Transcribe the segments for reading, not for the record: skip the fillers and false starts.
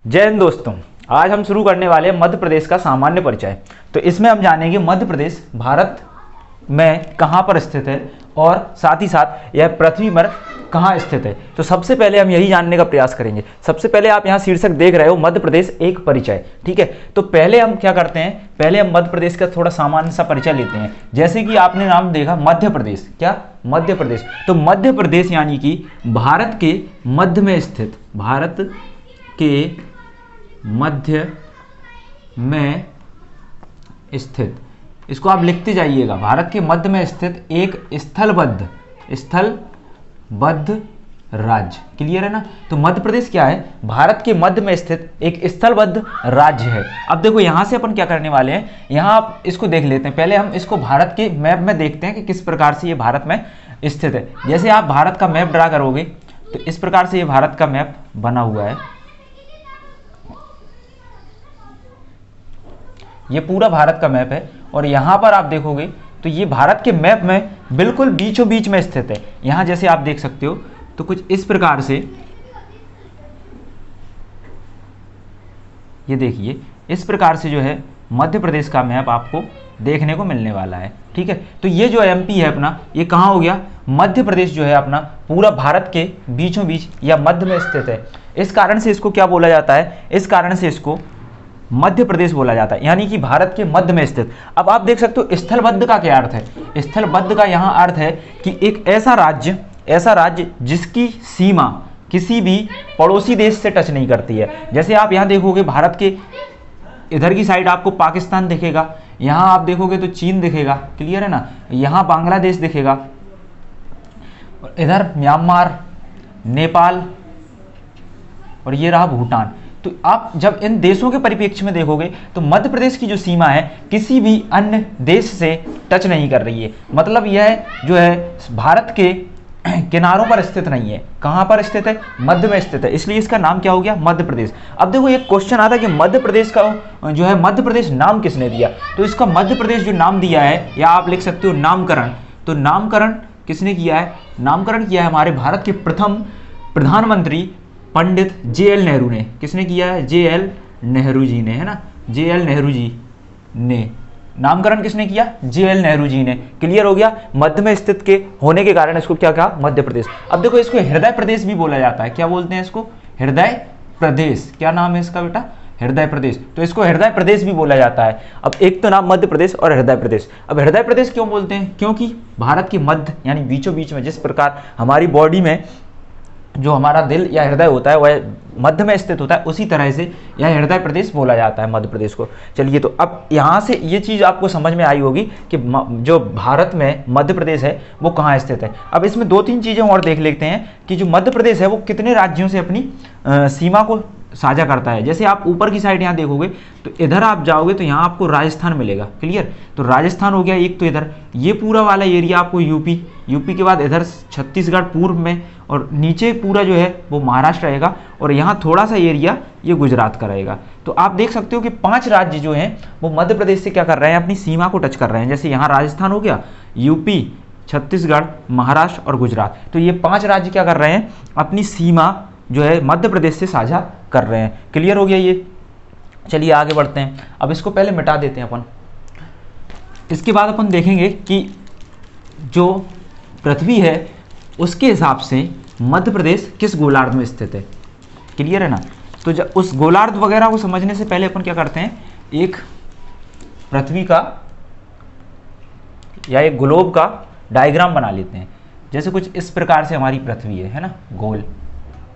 जय हिंद दोस्तों। आज हम शुरू करने वाले हैं मध्य प्रदेश का सामान्य परिचय। तो इसमें हम जानेंगे मध्य प्रदेश भारत में कहाँ पर स्थित है और साथ ही साथ यह पृथ्वी पर कहाँ स्थित है। तो सबसे पहले हम यही जानने का प्रयास करेंगे। सबसे पहले आप यहाँ शीर्षक देख रहे हो मध्य प्रदेश एक परिचय, ठीक है। तो पहले हम क्या करते हैं, पहले हम मध्य प्रदेश का थोड़ा सामान्य सा परिचय लेते हैं। जैसे कि आपने नाम देखा मध्य प्रदेश, क्या मध्य प्रदेश, तो मध्य प्रदेश यानी कि भारत के मध्य में स्थित, भारत के मध्य में स्थित, इसको आप लिखते जाइएगा, भारत के मध्य में स्थित एक स्थलबद्ध राज्य। क्लियर है ना। तो मध्य प्रदेश क्या है, भारत के मध्य में स्थित एक स्थलबद्ध राज्य है। अब देखो यहां से अपन क्या करने वाले हैं, यहां आप इसको देख लेते हैं। पहले हम इसको भारत के मैप में देखते हैं कि किस प्रकार से ये भारत में स्थित है। जैसे आप भारत का मैप ड्रा करोगे तो इस प्रकार से ये भारत का मैप बना हुआ है। ये पूरा भारत का मैप है और यहां पर आप देखोगे तो ये भारत के मैप में बिल्कुल बीचों बीच में स्थित है। यहां जैसे आप देख सकते हो तो कुछ इस प्रकार से, ये देखिए इस प्रकार से जो है मध्य प्रदेश का मैप आपको देखने को मिलने वाला है, ठीक है। तो ये जो एमपी है अपना, ये कहाँ हो गया, मध्य प्रदेश जो है अपना पूरा भारत के बीचों बीच या मध्य में स्थित है। इस कारण से इसको क्या बोला जाता है, इस कारण से इसको मध्य प्रदेश बोला जाता है, यानी कि भारत के मध्य में स्थित। अब आप देख सकते हो स्थलबद्ध का क्या अर्थ है, स्थलबद्ध का यहाँ अर्थ है कि एक ऐसा राज्य जिसकी सीमा किसी भी पड़ोसी देश से टच नहीं करती है। जैसे आप यहाँ देखोगे भारत के इधर की साइड आपको पाकिस्तान दिखेगा, यहाँ आप देखोगे तो चीन दिखेगा, क्लियर है ना, यहाँ बांग्लादेश दिखेगा, इधर म्यांमार, नेपाल और ये रहा भूटान। तो आप जब इन देशों के परिप्रेक्ष्य में देखोगे तो मध्य प्रदेश की जो सीमा है किसी भी अन्य देश से टच नहीं कर रही है। मतलब यह जो है भारत के किनारों पर स्थित नहीं है। कहां पर स्थित है, मध्य में स्थित है, इसलिए इसका नाम क्या हो गया, मध्य प्रदेश। अब देखो एक क्वेश्चन आता है कि मध्य प्रदेश का जो है मध्य प्रदेश नाम किसने दिया। तो इसका मध्य प्रदेश जो नाम दिया है, या आप लिख सकते हो नामकरण। तो नामकरण किसने किया है, नामकरण किया है हमारे भारत के प्रथम प्रधानमंत्री पंडित JL नेहरू ने। किसने किया है, JL नेहरू जी ने, है ना, JL नेहरू जी ने। नामकरण किसने किया, JL नेहरू जी ने। क्लियर हो गया। मध्य में स्थित के होने के कारण इसको क्या कहा, मध्य प्रदेश। अब देखो इसको हृदय प्रदेश भी बोला जाता है। क्या बोलते हैं इसको, हृदय प्रदेश। क्या नाम है इसका बेटा, हृदय प्रदेश। तो इसको हृदय प्रदेश भी बोला जाता है। अब एक तो नाम मध्य प्रदेश और हृदय प्रदेश। अब हृदय प्रदेश क्यों बोलते हैं, क्योंकि भारत के मध्य यानी बीचों बीच में, जिस प्रकार हमारी बॉडी में जो हमारा दिल या हृदय होता है वह मध्य में स्थित होता है, उसी तरह से यह हृदय प्रदेश बोला जाता है मध्य प्रदेश को। चलिए, तो अब यहाँ से ये चीज़ आपको समझ में आई होगी कि जो भारत में मध्य प्रदेश है वो कहाँ स्थित है। अब इसमें दो तीन चीज़ें और देख लेते हैं कि जो मध्य प्रदेश है वो कितने राज्यों से अपनी सीमा को साझा करता है। जैसे आप ऊपर की साइड यहाँ देखोगे तो इधर आप जाओगे तो यहाँ आपको राजस्थान मिलेगा। क्लियर। तो राजस्थान हो गया एक, तो इधर ये पूरा वाला एरिया आपको यूपी के बाद इधर छत्तीसगढ़ पूर्व में, और नीचे पूरा जो है वो महाराष्ट्र रहेगा, और यहाँ थोड़ा सा एरिया ये गुजरात का रहेगा। तो आप देख सकते हो कि 5 राज्य जो हैं वो मध्य प्रदेश से क्या कर रहे हैं, अपनी सीमा को टच कर रहे हैं। जैसे यहाँ राजस्थान हो गया, यूपी, छत्तीसगढ़, महाराष्ट्र और गुजरात। तो ये 5 राज्य क्या कर रहे हैं, अपनी सीमा जो है मध्य प्रदेश से साझा कर रहे हैं। क्लियर हो गया ये। चलिए आगे बढ़ते हैं। अब इसको पहले मिटा देते हैं अपन। इसके बाद अपन देखेंगे कि जो पृथ्वी है उसके हिसाब से मध्य प्रदेश किस गोलार्ध में स्थित है। क्लियर है ना। तो जब उस गोलार्ध वगैरह को समझने से पहले अपन क्या करते हैं, एक पृथ्वी का या एक ग्लोब का डायग्राम बना लेते हैं। जैसे कुछ इस प्रकार से हमारी पृथ्वी है ना, गोल।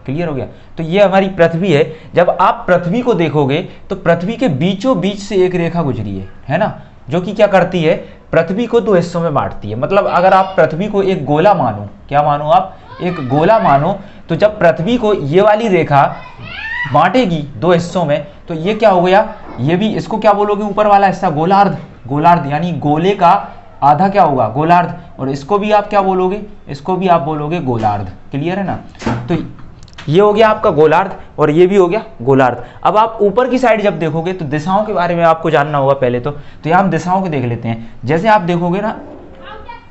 क्लियर हो गया। तो ये हमारी पृथ्वी है। जब आप पृथ्वी को देखोगे तो पृथ्वी के बीचों बीच से एक रेखा गुजरी है ना, जो कि क्या करती है, पृथ्वी को 2 हिस्सों में बांटती है। मतलब अगर आप पृथ्वी को एक गोला मानो, क्या मानो आप, एक गोला मानो, तो जब पृथ्वी को ये वाली रेखा बांटेगी 2 हिस्सों में, तो ये क्या हो गया, ये भी, इसको क्या बोलोगे, ऊपर वाला हिस्सा गोलार्ध यानी गोले का आधा क्या होगा, गोलार्ध। और इसको भी आप क्या बोलोगे, इसको भी आप बोलोगे गोलार्ध। क्लियर है ना। तो ये हो गया आपका गोलार्ध और ये भी हो गया गोलार्ध। अब आप ऊपर की साइड जब देखोगे तो दिशाओं के बारे में आपको जानना होगा पहले तो यहाँ हम दिशाओं को देख लेते हैं। जैसे आप देखोगे ना,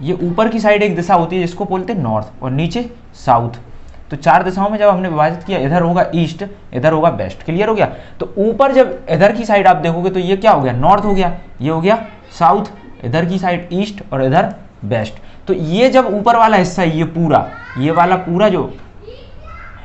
ये ऊपर की साइड एक दिशा होती है जिसको बोलते हैं नॉर्थ और नीचे साउथ। तो तो 4 दिशाओं में जब हमने विभाजित किया, इधर होगा ईस्ट, इधर होगा वेस्ट। क्लियर हो गया। तो ऊपर जब इधर की साइड आप देखोगे तो ये क्या हो गया, नॉर्थ हो गया, ये हो गया साउथ, इधर की साइड ईस्ट और इधर वेस्ट। तो ये जब ऊपर वाला हिस्सा है, ये पूरा, ये वाला पूरा जो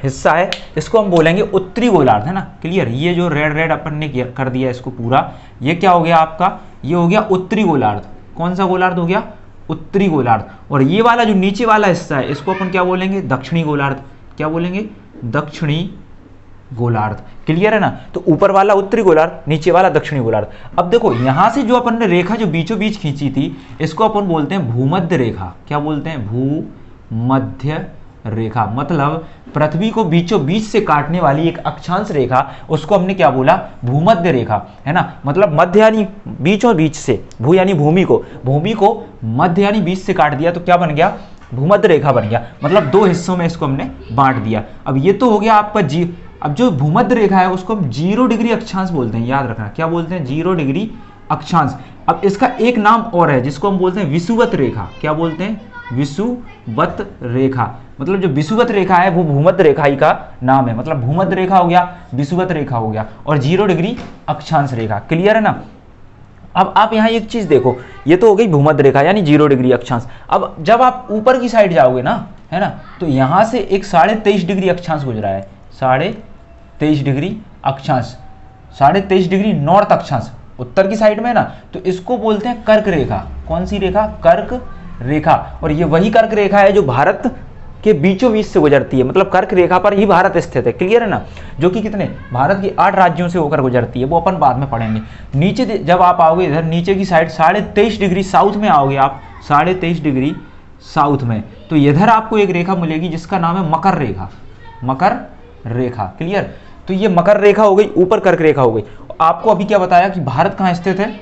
हिस्सा है इसको हम बोलेंगे उत्तरी गोलार्ध, है ना। क्लियर। ये जो रेड रेड अपन ने कर दिया इसको पूरा, ये क्या हो गया आपका, ये हो गया उत्तरी गोलार्ध। कौन सा गोलार्ध हो गया, उत्तरी गोलार्ध। और ये वाला जो नीचे वाला हिस्सा है इसको अपन क्या बोलेंगे, दक्षिणी गोलार्ध। क्या बोलेंगे, दक्षिणी गोलार्ध। क्लियर है ना। तो ऊपर वाला उत्तरी गोलार्ध, नीचे वाला दक्षिणी गोलार्ध। अब देखो यहां से जो अपन ने रेखा जो बीचों बीच खींची थी इसको अपन बोलते हैं भूमध्य रेखा। क्या बोलते हैं, भूमध्य रेखा। मतलब पृथ्वी को बीचों बीच से काटने वाली एक अक्षांश रेखा, उसको हमने क्या बोला, भूमध्य रेखा, है ना। मतलब मध्य यानी बीचों बीच से, भू यानी भूमि को मध्य यानी बीच से काट दिया तो क्या बन गया, भूमध्य रेखा बन गया। मतलब 2 हिस्सों में इसको हमने बांट दिया। अब ये तो हो गया आपका अब जो भूमध्य रेखा है उसको हम 0 डिग्री अक्षांश बोलते हैं, याद रखना। क्या बोलते हैं, 0 डिग्री अक्षांश। अब इसका एक नाम और है जिसको हम बोलते हैं विषुवत रेखा। क्या बोलते हैं, विषुवत रेखा। मतलब जो विषुवत रेखा है वो भूमध्य रेखा ही का नाम है। मतलब भूमध्य रेखा हो गया, विषुवत रेखा हो गया और 0 डिग्री अक्षांश रेखा। क्लियर है ना। अब आप यहाँ एक चीज देखो, ये तो हो गई भूमध्य रेखा यानी 0 डिग्री अक्षांश। अब जब आप ऊपर की साइड जाओगे ना, है ना, तो यहाँ से एक 23.5 डिग्री अक्षांश गुजरा है, 23.5 डिग्री अक्षांश, 23.5 डिग्री नॉर्थ अक्षांश उत्तर की साइड में ना, तो इसको बोलते हैं कर्क रेखा। कौन सी रेखा, कर्क रेखा। और ये वही कर्क रेखा है जो भारत के बीचों बीच से गुजरती है। मतलब कर्क रेखा पर ही भारत स्थित है। क्लियर है ना। जो कि कितने, भारत के 8 राज्यों से होकर गुजरती है, वो अपन बाद में पढ़ेंगे। नीचे जब आप आओगे इधर नीचे की साइड 23.5 डिग्री साउथ में आओगे आप, 23.5 डिग्री साउथ में, तो इधर आपको एक रेखा मिलेगी जिसका नाम है मकर रेखा। मकर रेखा। क्लियर। तो ये मकर रेखा हो गई, ऊपर कर्क रेखा हो गई। आपको अभी क्या बताया कि भारत कहाँ स्थित है,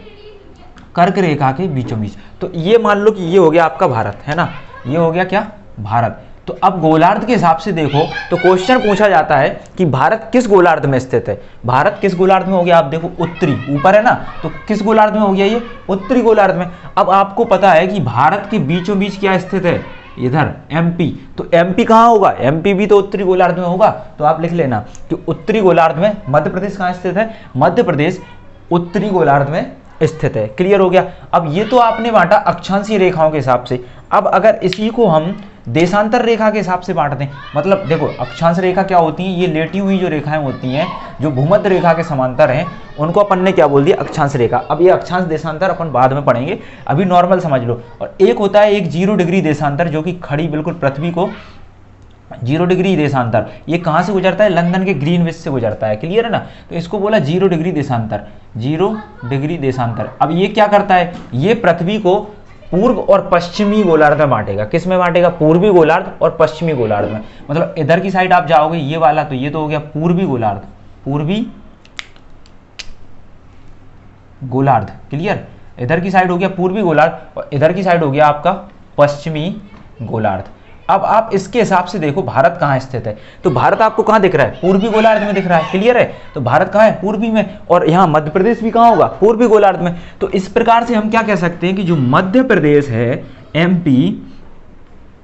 कर्क रेखा के बीचों बीच। तो ये मान लो कि ये हो गया आपका भारत, है ना, ये हो गया क्या, भारत। तो अब गोलार्ध के हिसाब से देखो तो क्वेश्चन पूछा जाता है कि भारत किस गोलार्ध में स्थित है। भारत किस गोलार्ध में हो गया, आप देखो उत्तरी, ऊपर है ना, तो किस गोलार्ध में हो गया, ये उत्तरी गोलार्ध में। अब आपको पता है कि भारत के बीचों बीच क्या स्थित है, इधर एमपी। तो एमपी कहाँ होगा, एमपी भी तो उत्तरी गोलार्ध में होगा। तो आप लिख लेना कि उत्तरी गोलार्ध में मध्य प्रदेश कहाँ स्थित है, मध्य प्रदेश उत्तरी गोलार्ध में स्थित है। क्लियर हो गया। अब ये तो आपने बांटा अक्षांशीय रेखाओं के हिसाब से। अब अगर इसी को हम देशांतर रेखा के हिसाब से बांटते हैं, मतलब देखो अक्षांश रेखा क्या होती है, ये लेटी हुई जो रेखाएं होती हैं जो भूमध्य रेखा के समांतर हैं, उनको अपन ने क्या बोल दिया, अक्षांश रेखा। अब ये अक्षांश देशांतर अपन बाद में पढ़ेंगे, अभी नॉर्मल समझ लो। और एक होता है एक 0 डिग्री देशांतर, जो कि खड़ी बिल्कुल पृथ्वी को 0 डिग्री देशांतर। ये कहाँ से गुजरता है, लंदन के ग्रीनविच से गुजरता है। क्लियर है ना। तो इसको बोला 0 डिग्री देशांतर, 0 डिग्री देशांतर। अब ये क्या करता है, ये पृथ्वी को पूर्व और पश्चिमी गोलार्ध में बांटेगा। किस में बांटेगा, पूर्वी गोलार्ध और पश्चिमी गोलार्ध में। मतलब इधर की साइड आप जाओगे ये वाला, तो ये तो हो गया पूर्वी गोलार्ध, पूर्वी गोलार्ध। क्लियर। इधर की साइड हो गया पूर्वी गोलार्ध और इधर की साइड हो गया आपका पश्चिमी गोलार्ध। अब आप इसके हिसाब से देखो भारत कहाँ स्थित है। तो भारत आपको कहाँ दिख रहा है, पूर्वी गोलार्ध में दिख रहा है। क्लियर है। तो भारत कहाँ है, पूर्वी में। और यहाँ मध्य प्रदेश भी कहाँ होगा, पूर्वी गोलार्ध में। तो इस प्रकार से हम क्या कह सकते हैं कि जो मध्य प्रदेश है एमपी,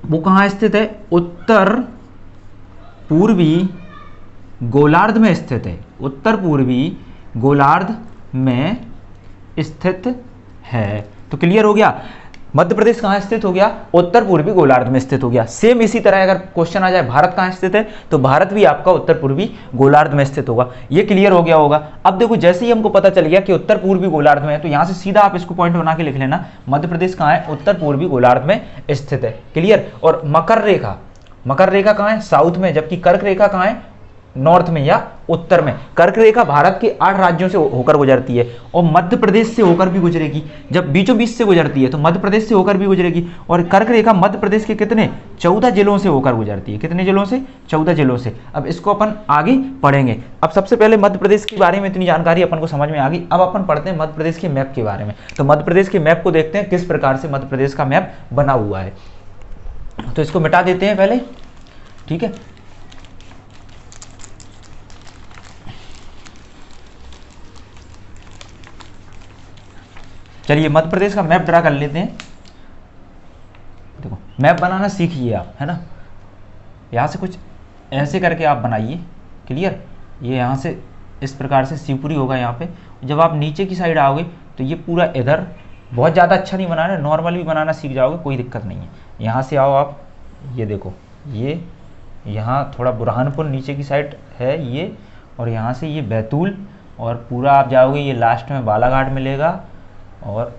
वो कहाँ स्थित है, उत्तर पूर्वी गोलार्ध में स्थित है। उत्तर पूर्वी गोलार्ध में स्थित है। तो क्लियर हो गया। मध्य प्रदेश कहाँ स्थित हो गया, उत्तर पूर्वी गोलार्ध में स्थित हो गया। सेम इसी तरह अगर क्वेश्चन आ जाए भारत कहाँ स्थित है, तो भारत भी आपका उत्तर पूर्वी गोलार्ध में स्थित होगा। ये क्लियर हो गया होगा। अब देखो जैसे ही हमको पता चल गया कि उत्तर पूर्वी गोलार्ध में है, तो यहाँ से सीधा आप इसको पॉइंट बना के लिख लेना, मध्य प्रदेश कहाँ है, उत्तर पूर्वी गोलार्ध में स्थित है। क्लियर। और मकर रेखा, मकर रेखा कहाँ है, साउथ में, जबकि कर्क रेखा कहाँ है, नॉर्थ में या उत्तर में। कर्क रेखा भारत के 8 राज्यों से होकर गुजरती है और मध्य प्रदेश से होकर भी गुजरेगी। जब बीचों बीच से गुजरती है तो मध्य प्रदेश से होकर भी गुजरेगी। और कर्क रेखा मध्य प्रदेश के कितने, 14 जिलों से होकर गुजरती है। कितने जिलों से, 14 जिलों से। अब इसको अपन आगे पढ़ेंगे। अब सबसे पहले मध्य प्रदेश के बारे में इतनी जानकारी अपन को समझ में आ गई। अब अपन पढ़ते हैं मध्य प्रदेश के मैप के बारे में। तो मध्य प्रदेश के मैप को देखते हैं किस प्रकार से मध्य प्रदेश का मैप बना हुआ है। तो इसको मिटा देते हैं पहले, ठीक है। चलिए मध्य प्रदेश का मैप ड्रा कर लेते हैं। देखो मैप बनाना सीखिए आप, है ना। यहाँ से कुछ ऐसे करके आप बनाइए, क्लियर। ये यहाँ से इस प्रकार से शिवपुरी होगा यहाँ पे। जब आप नीचे की साइड आओगे तो ये पूरा इधर, बहुत ज़्यादा अच्छा नहीं बनाना, नॉर्मल भी बनाना सीख जाओगे, कोई दिक्कत नहीं है। यहाँ से आओ आप, ये देखो, ये यहाँ थोड़ा बुरहानपुर नीचे की साइड है ये, और यहाँ से ये बैतूल, और पूरा आप जाओगे ये लास्ट में बालाघाट मिलेगा, और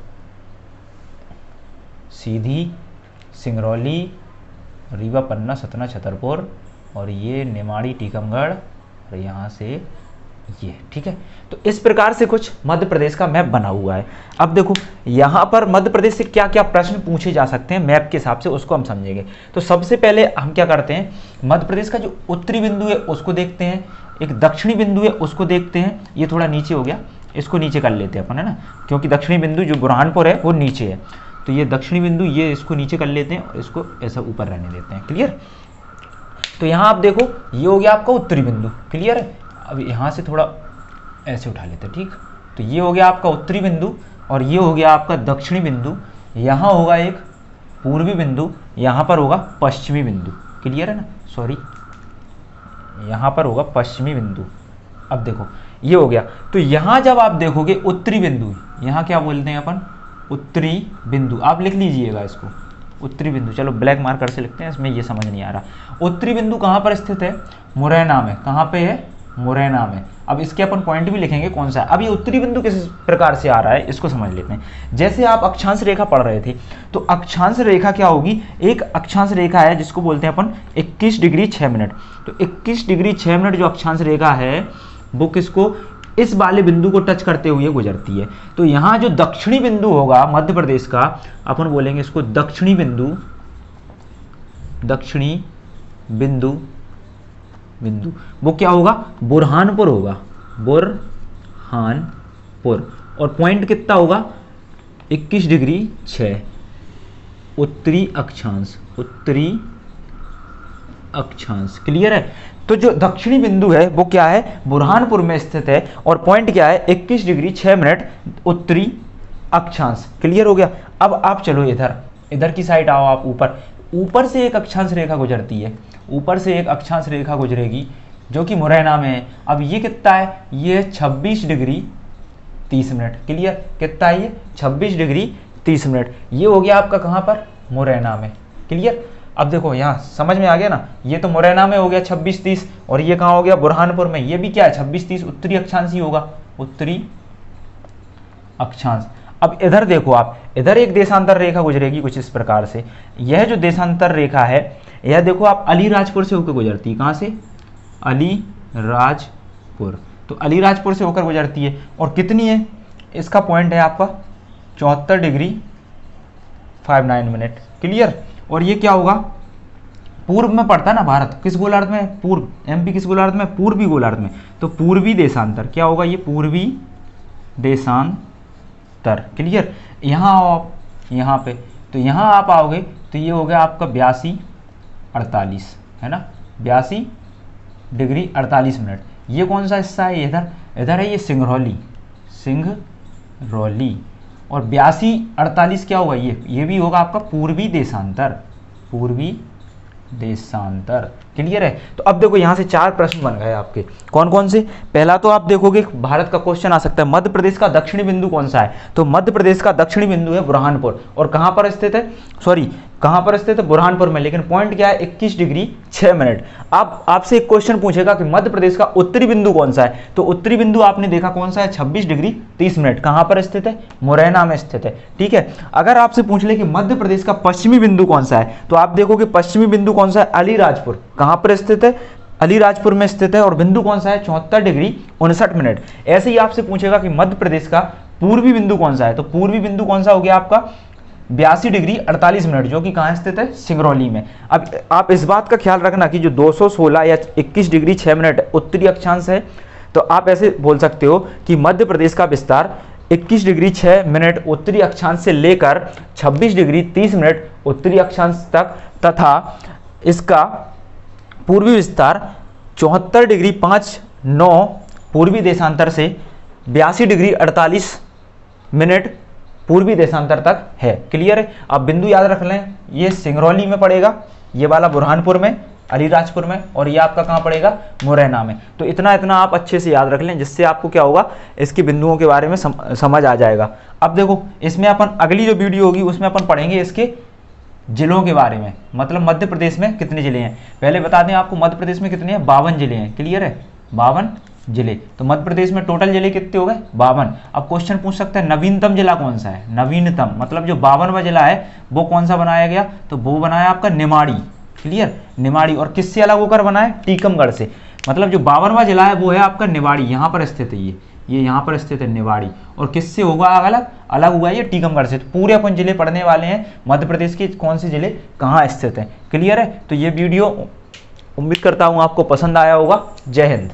सीधी सिंगरौली, रीवा, पन्ना, सतना, छतरपुर, और ये निमाड़ी, टीकमगढ़, और यहाँ से ये, ठीक है। तो इस प्रकार से कुछ मध्य प्रदेश का मैप बना हुआ है। अब देखो यहाँ पर मध्य प्रदेश से क्या क्या प्रश्न पूछे जा सकते हैं मैप के हिसाब से, उसको हम समझेंगे। तो सबसे पहले हम क्या करते हैं, मध्य प्रदेश का जो उत्तरी बिंदु है उसको देखते हैं, एक दक्षिणी बिंदु है उसको देखते हैं। ये थोड़ा नीचे हो गया, इसको नीचे कर लेते हैं अपन, है ना, क्योंकि दक्षिणी बिंदु जो बुरहानपुर है वो नीचे है। तो ये दक्षिणी बिंदु, ये इसको नीचे कर लेते हैं और इसको ऐसा ऊपर रहने देते हैं, क्लियर। तो यहाँ आप देखो ये हो गया आपका उत्तरी बिंदु, क्लियर है। अब यहाँ से थोड़ा ऐसे उठा लेते हैं, ठीक। तो ये हो गया आपका उत्तरी बिंदु, और ये हो गया आपका दक्षिणी बिंदु। यहाँ होगा एक पूर्वी बिंदु, यहाँ पर होगा पश्चिमी बिंदु, क्लियर है ना, सॉरी, यहाँ पर होगा पश्चिमी बिंदु। अब देखो ये हो गया। तो यहाँ जब आप देखोगे उत्तरी बिंदु, यहाँ क्या बोलते हैं अपन, उत्तरी बिंदु, आप लिख लीजिएगा इसको, उत्तरी बिंदु। चलो ब्लैक मार्कर से लिखते हैं, इसमें ये समझ नहीं आ रहा। उत्तरी बिंदु कहाँ पर स्थित है, मुरैना में। कहाँ पे है, मुरैना में। अब इसके अपन पॉइंट भी लिखेंगे कौन सा है। अब ये उत्तरी बिंदु किस प्रकार से आ रहा है इसको समझ लेते हैं। जैसे आप अक्षांश रेखा पढ़ रहे थे, तो अक्षांश रेखा क्या होगी, एक अक्षांश रेखा है जिसको बोलते हैं अपन 21 डिग्री 6 मिनट। तो 21 डिग्री 6 मिनट जो अक्षांश रेखा है वो किसको, इस वाले बिंदु को टच करते हुए गुजरती है। तो यहाँ जो दक्षिणी बिंदु होगा मध्य प्रदेश का, अपन बोलेंगे इसको दक्षिणी बिंदु, दक्षिणी बिंदु, बिंदु वो क्या होगा, बुरहानपुर होगा, बुरहानपुर। और पॉइंट कितना होगा, 21 डिग्री 6, उत्तरी अक्षांश, उत्तरी अक्षांश, क्लियर है। तो जो दक्षिणी बिंदु है वो क्या है, बुरहानपुर में स्थित है, और पॉइंट क्या है, 21 डिग्री 6 मिनट उत्तरी अक्षांश, क्लियर हो गया। अब आप चलो इधर, इधर की साइड आओ आप, ऊपर, ऊपर से एक अक्षांश रेखा गुजरती है, ऊपर से एक अक्षांश रेखा गुजरेगी जो कि मुरैना में है। अब ये कितना है, ये 26 डिग्री 30 मिनट, क्लियर। कितना है ये, 26 डिग्री 30 मिनट। ये हो गया आपका कहाँ पर, मुरैना में, क्लियर। अब देखो यहाँ समझ में आ गया ना, ये तो मुरैना में हो गया 26-30, और ये कहाँ हो गया, बुरहानपुर में। ये भी क्या है, 26-30 उत्तरी अक्षांश ही होगा, उत्तरी अक्षांश। अब इधर देखो आप, इधर एक देशांतर रेखा गुजरेगी कुछ इस प्रकार से। यह जो देशांतर रेखा है, यह देखो आप अलीराजपुर से होकर गुजरती है। कहाँ से, अलीराजपुर। तो अलीराजपुर से होकर गुजरती है, और कितनी है, इसका पॉइंट है आपका 74 डिग्री 59 मिनट, क्लियर। और ये क्या होगा, पूर्व में पड़ता है ना भारत, किस गोलार्ध में, पूर्व, एमपी किस गोलार्ध में, पूर्वी गोलार्ध में। तो पूर्वी देशांतर क्या होगा, ये पूर्वी देशांतर, क्लियर। यहाँ आओ आप, यहाँ पे, तो यहाँ आप आओगे तो ये हो गया आपका 82-48, है ना, 82 डिग्री 48 मिनट। ये कौन सा हिस्सा है, इधर, इधर है ये सिंगरौली, सिंगरौली। और 82-48 क्या होगा, ये भी होगा आपका पूर्वी देशांतर, पूर्वी देशांतर, क्लियर है। तो अब देखो यहाँ से 4 प्रश्न बन गए आपके, कौन कौन से। पहला तो आप देखोगे भारत का क्वेश्चन आ सकता है, मध्य प्रदेश का दक्षिणी बिंदु कौन सा है। तो मध्य प्रदेश का दक्षिणी बिंदु है बुरहानपुर, और कहाँ पर स्थित है, सॉरी कहाँ पर स्थित है, बुरहानपुर में। लेकिन पॉइंट क्या है, 21 डिग्री 6 मिनट। अब आपसे एक क्वेश्चन पूछेगा कि मध्य प्रदेश का उत्तरी बिंदु कौन सा है। तो उत्तरी बिंदु आपने देखा कौन सा है, 26 डिग्री 30 मिनट। कहाँ पर स्थित है, मुरैना में स्थित है, ठीक है। अगर आपसे पूछ ले कि मध्य प्रदेश का पश्चिमी बिंदु कौन सा है, तो आप देखोगे पश्चिमी बिंदु कौन सा है, अलीराजपुर। कहाँ पर स्थित है, अलीराजपुर में स्थित है, और बिंदु कौन सा है, 74 डिग्री 59 मिनट। ऐसे ही आपसे पूछेगा कि मध्य प्रदेश का पूर्वी बिंदु कौन सा है, तो पूर्वी बिंदु कौन सा हो गया आपका, 82 डिग्री 48 मिनट, जो कि कहाँ स्थित है, सिंगरौली में। अब आप इस बात का ख्याल रखना कि जो 216 या 21 डिग्री 6 मिनट उत्तरी अक्षांश है, तो आप ऐसे बोल सकते हो कि मध्य प्रदेश का विस्तार 21 डिग्री 6 मिनट उत्तरी अक्षांश से लेकर 26 डिग्री 30 मिनट उत्तरी अक्षांश तक, तथा इसका पूर्वी विस्तार 74 डिग्री 59 पूर्वी देशांतर से 82 डिग्री 48 मिनट पूर्वी देशांतर तक है, क्लियर है। अब बिंदु याद रख लें, ये सिंगरौली में पड़ेगा, ये वाला बुरहानपुर में, अलीराजपुर में, और ये आपका कहाँ पड़ेगा, मुरैना में। तो इतना इतना आप अच्छे से याद रख लें, जिससे आपको क्या होगा, इसके बिंदुओं के बारे में समझ आ जाएगा। अब देखो इसमें अपन अगली जो वीडियो होगी उसमें अपन पढ़ेंगे इसके जिलों के बारे में, मतलब मध्य प्रदेश में कितने जिले हैं। पहले बता दें आपको मध्य प्रदेश में कितने हैं, 52 जिले हैं। क्लियर है, 52 जिले। तो मध्य प्रदेश में टोटल जिले कितने हो गए, 52। अब क्वेश्चन पूछ सकते हैं नवीनतम जिला कौन सा है, नवीनतम मतलब जो 52वां जिला है वो कौन सा बनाया गया, तो वो बनाया आपका निमाड़ी। क्लियर, निमाड़ी। और किससे अलग होकर बनाए, टीकमगढ़ से। मतलब जो 52वां जिला है वो है आपका निवाड़ी, यहाँ पर स्थित है ये यहाँ पर स्थित है निवाड़ी। और किससे होगा अलग, अलग हुआ है ये टीकमगढ़ से। तो पूरे अपन जिले पढ़ने वाले हैं मध्य प्रदेश के कौन से जिले कहाँ स्थित हैं। क्लियर है। तो ये वीडियो उम्मीद करता हूँ आपको पसंद आया होगा। जय हिंद।